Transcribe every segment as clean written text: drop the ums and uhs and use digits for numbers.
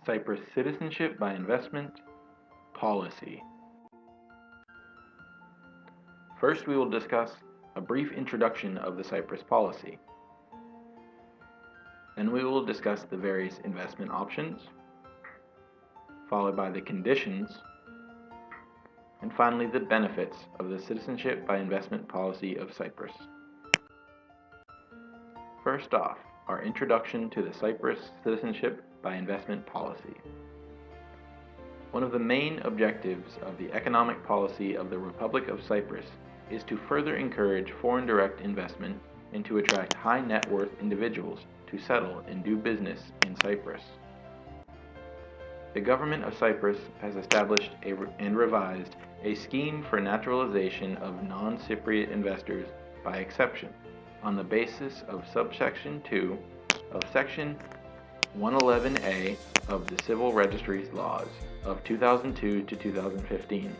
Cyprus Citizenship-By-Investment Policy. First, we will discuss a brief introduction of the Cyprus policy. Then we will discuss the various investment options, followed by the conditions, and finally the benefits of the Citizenship-By-Investment policy of Cyprus. First off, our introduction to the Cyprus Citizenship-By-Investment policy. One of the main objectives of the economic policy of the Republic of Cyprus is to further encourage foreign direct investment and to attract high net worth individuals to settle and do business in Cyprus. The government of Cyprus has established and revised a scheme for naturalization of non-Cypriot investors by exception on the basis of subsection 2 of section 111A of the Civil Registries Laws of 2002 to 2015,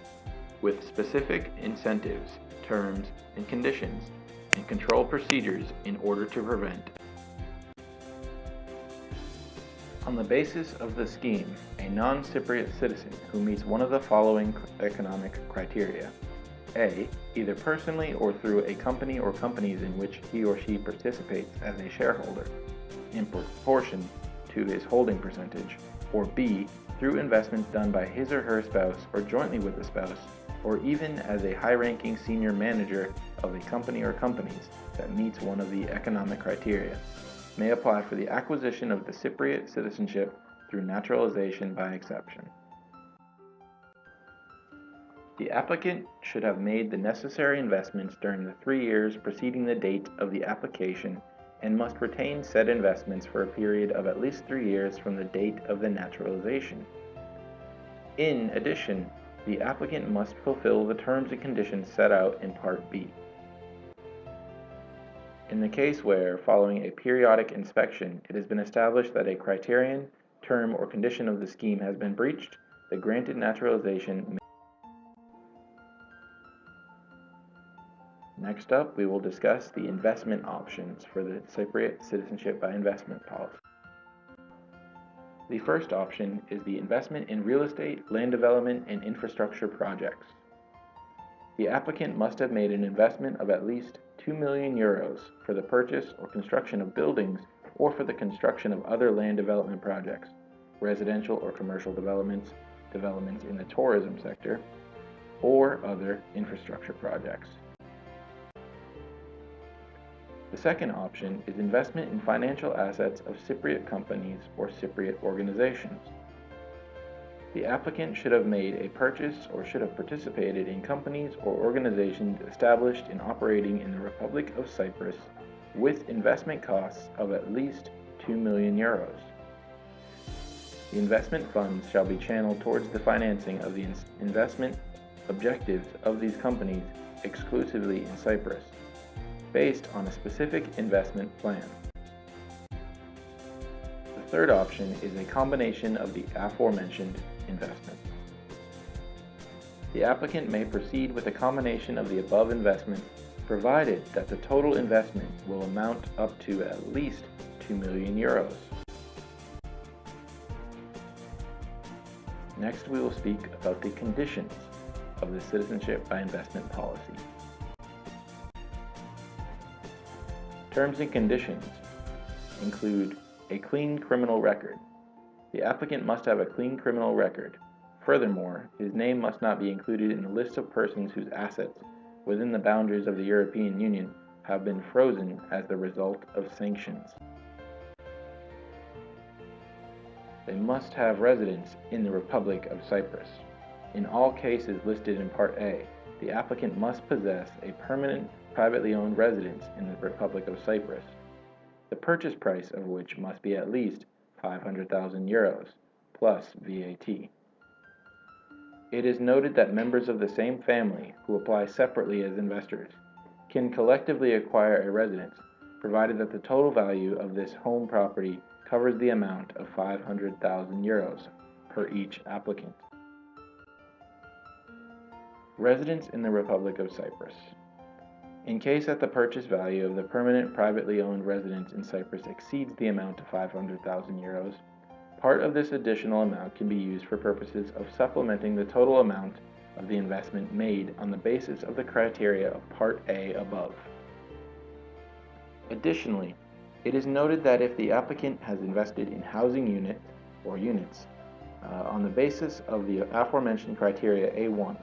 with specific incentives, terms, and conditions, and control procedures in order to prevent. On the basis of the scheme, a non-Cypriot citizen who meets one of the following economic criteria: A. Either personally or through a company or companies in which he or she participates as a shareholder, in proportion to his holding percentage, or B. Through investments done by his or her spouse or jointly with the spouse, or even as a high-ranking senior manager of a company or companies that meets one of the economic criteria, may apply for the acquisition of the Cypriot citizenship through naturalization by exception. The applicant should have made the necessary investments during the 3 years preceding the date of the application and must retain said investments for a period of at least 3 years from the date of the naturalization. In addition, the applicant must fulfill the terms and conditions set out in Part B. In the case where, following a periodic inspection, it has been established that a criterion, term, or condition of the scheme has been breached, the granted naturalization may. Next up, we will discuss the investment options for the Cypriot Citizenship-By-Investment policy. The first option is the investment in real estate, land development, and infrastructure projects. The applicant must have made an investment of at least 2 million euros for the purchase or construction of buildings or for the construction of other land development projects, residential or commercial developments, developments in the tourism sector, or other infrastructure projects. The second option is investment in financial assets of Cypriot companies or Cypriot organizations. The applicant should have made a purchase or should have participated in companies or organizations established and operating in the Republic of Cyprus with investment costs of at least 2 million euros. The investment funds shall be channeled towards the financing of the investment objectives of these companies exclusively in Cyprus, based on a specific investment plan. The third option is a combination of the aforementioned investments. The applicant may proceed with a combination of the above investments, provided that the total investment will amount up to at least 2 million euros. Next, we will speak about the conditions of the Citizenship-By-Investment policy. Terms and conditions include a clean criminal record. The applicant must have a clean criminal record. Furthermore, his name must not be included in the list of persons whose assets within the boundaries of the European Union have been frozen as the result of sanctions. They must have residence in the Republic of Cyprus. In all cases listed in Part A, the applicant must possess a permanent privately owned residence in the Republic of Cyprus, the purchase price of which must be at least 500,000 euros, plus VAT. It is noted that members of the same family who apply separately as investors can collectively acquire a residence, provided that the total value of this home property covers the amount of 500,000 euros per each applicant. Residence in the Republic of Cyprus. In case that the purchase value of the permanent privately owned residence in Cyprus exceeds the amount of 500,000 euros, part of this additional amount can be used for purposes of supplementing the total amount of the investment made on the basis of the criteria of Part A above. Additionally, it is noted that if the applicant has invested in housing unit or units on the basis of the aforementioned criteria A1,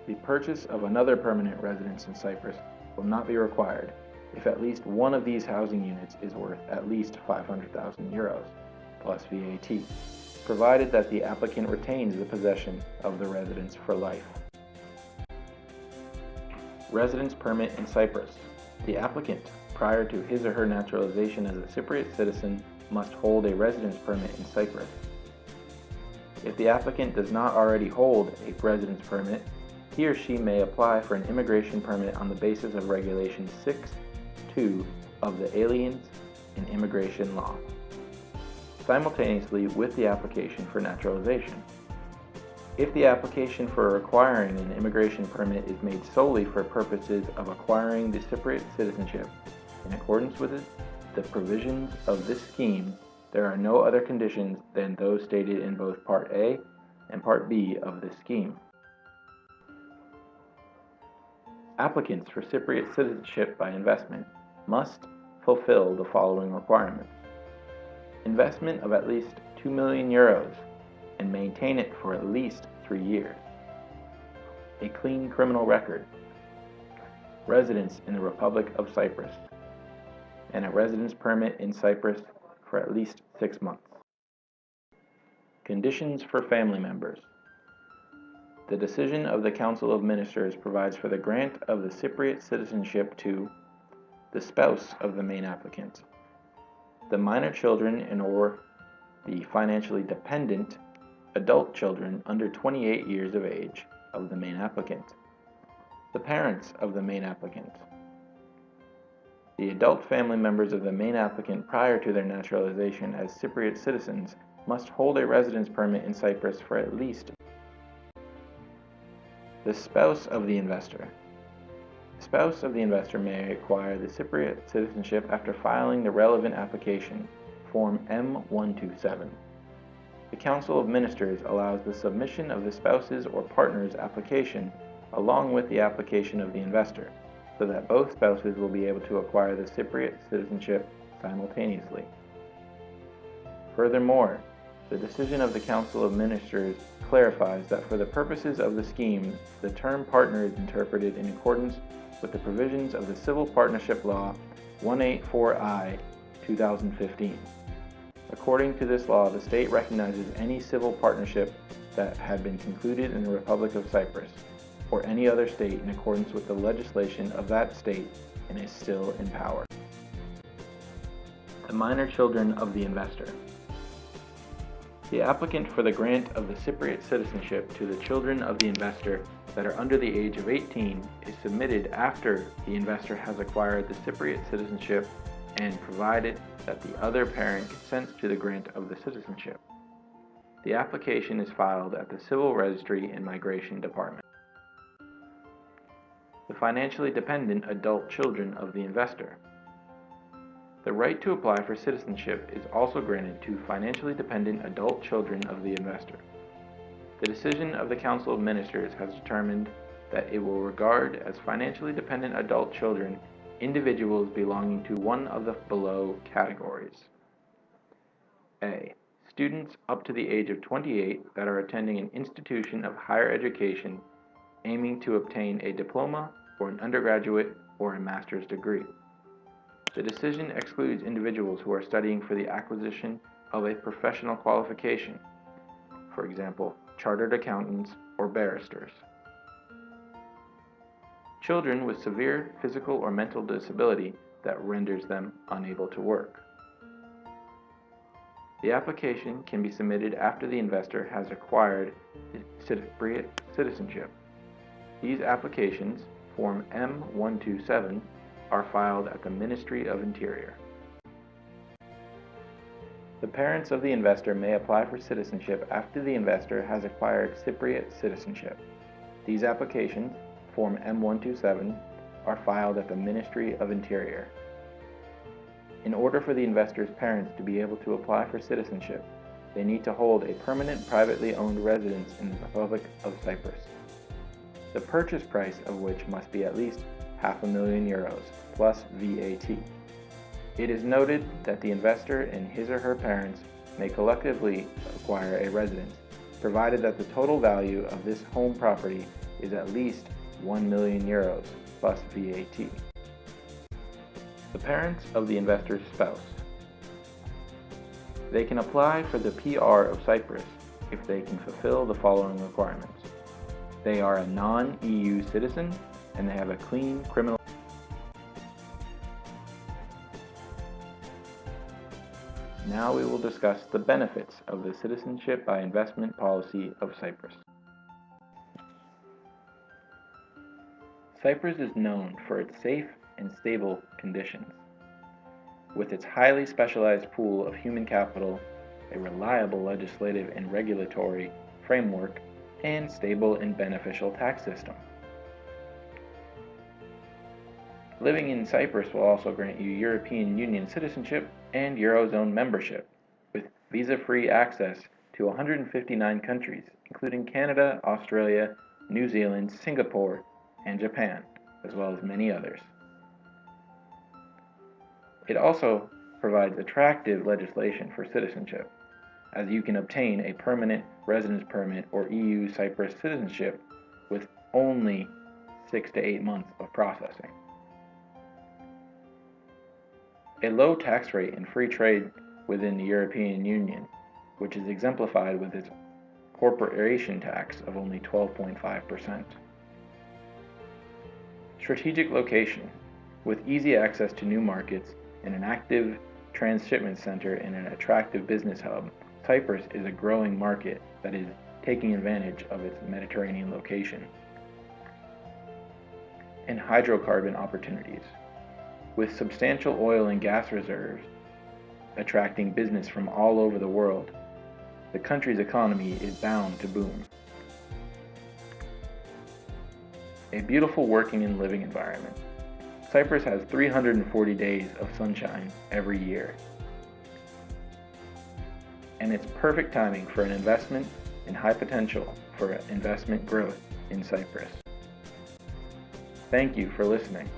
the purchase of another permanent residence in Cyprus will not be required if at least one of these housing units is worth at least 500,000 euros plus VAT, provided that the applicant retains the possession of the residence for life. Residence permit in Cyprus. The applicant, prior to his or her naturalization as a Cypriot citizen, must hold a residence permit in Cyprus. If the applicant does not already hold a residence permit, he or she may apply for an immigration permit on the basis of Regulation 6.2 of the Aliens and Immigration Law, simultaneously with the application for naturalization. If the application for acquiring an immigration permit is made solely for purposes of acquiring the Cypriot citizenship, in accordance with the provisions of this scheme, there are no other conditions than those stated in both Part A and Part B of this scheme. Applicants for Cypriot citizenship by investment must fulfill the following requirements: investment of at least 2 million euros and maintain it for at least 3 years, a clean criminal record, residence in the Republic of Cyprus, and a residence permit in Cyprus for at least 6 months. Conditions for family members. The decision of the Council of Ministers provides for the grant of the Cypriot citizenship to the spouse of the main applicant, the minor children and or the financially dependent adult children under 28 years of age of the main applicant, the parents of the main applicant, the adult family members of the main applicant prior to their naturalization as Cypriot citizens must hold a residence permit in Cyprus for at least the spouse of the investor. The spouse of the investor may acquire the Cypriot citizenship after filing the relevant application, Form M127. The Council of Ministers allows the submission of the spouse's or partner's application along with the application of the investor, so that both spouses will be able to acquire the Cypriot citizenship simultaneously. Furthermore, the decision of the Council of Ministers clarifies that for the purposes of the scheme, the term partner is interpreted in accordance with the provisions of the Civil Partnership Law 184I 2015. According to this law, the state recognizes any civil partnership that had been concluded in the Republic of Cyprus or any other state in accordance with the legislation of that state and is still in power. The minor children of the investor. The applicant for the grant of the Cypriot citizenship to the children of the investor that are under the age of 18 is submitted after the investor has acquired the Cypriot citizenship and provided that the other parent consents to the grant of the citizenship. The application is filed at the Civil Registry and Migration Department. The financially dependent adult children of the investor. The right to apply for citizenship is also granted to financially dependent adult children of the investor. The decision of the Council of Ministers has determined that it will regard as financially dependent adult children individuals belonging to one of the below categories. A. Students up to the age of 28 that are attending an institution of higher education aiming to obtain a diploma or an undergraduate or a master's degree. The decision excludes individuals who are studying for the acquisition of a professional qualification, for example, chartered accountants or barristers. Children with severe physical or mental disability that renders them unable to work. The application can be submitted after the investor has acquired Cypriot citizenship. These applications, Form M127, are filed at the Ministry of Interior. The parents of the investor may apply for citizenship after the investor has acquired Cypriot citizenship. These applications, Form M127, are filed at the Ministry of Interior. In order for the investor's parents to be able to apply for citizenship, they need to hold a permanent privately owned residence in the Republic of Cyprus, the purchase price of which must be at least €500,000 plus VAT. It is noted that the investor and his or her parents may collectively acquire a residence, provided that the total value of this home property is at least €1,000,000 plus VAT. The parents of the investor's spouse. They can apply for the PR of Cyprus if they can fulfill the following requirements. They are a non-EU citizen and they have a clean criminal. Now we will discuss the benefits of the Citizenship-By-Investment policy of Cyprus. Cyprus is known for its safe and stable conditions. With its highly specialized pool of human capital, a reliable legislative and regulatory framework, and stable and beneficial tax system. Living in Cyprus will also grant you European Union citizenship and Eurozone membership, with visa-free access to 159 countries, including Canada, Australia, New Zealand, Singapore, and Japan, as well as many others. It also provides attractive legislation for citizenship, as you can obtain a permanent residence permit or EU Cyprus citizenship with only 6 to 8 months of processing. A low tax rate and free trade within the European Union, which is exemplified with its corporation tax of only 12.5%. Strategic location, with easy access to new markets and an active transshipment center and an attractive business hub, Cyprus is a growing market that is taking advantage of its Mediterranean location. And hydrocarbon opportunities, with substantial oil and gas reserves attracting business from all over the world, the country's economy is bound to boom. A beautiful working and living environment. Cyprus has 340 days of sunshine every year. And it's perfect timing for an investment and high potential for investment growth in Cyprus. Thank you for listening.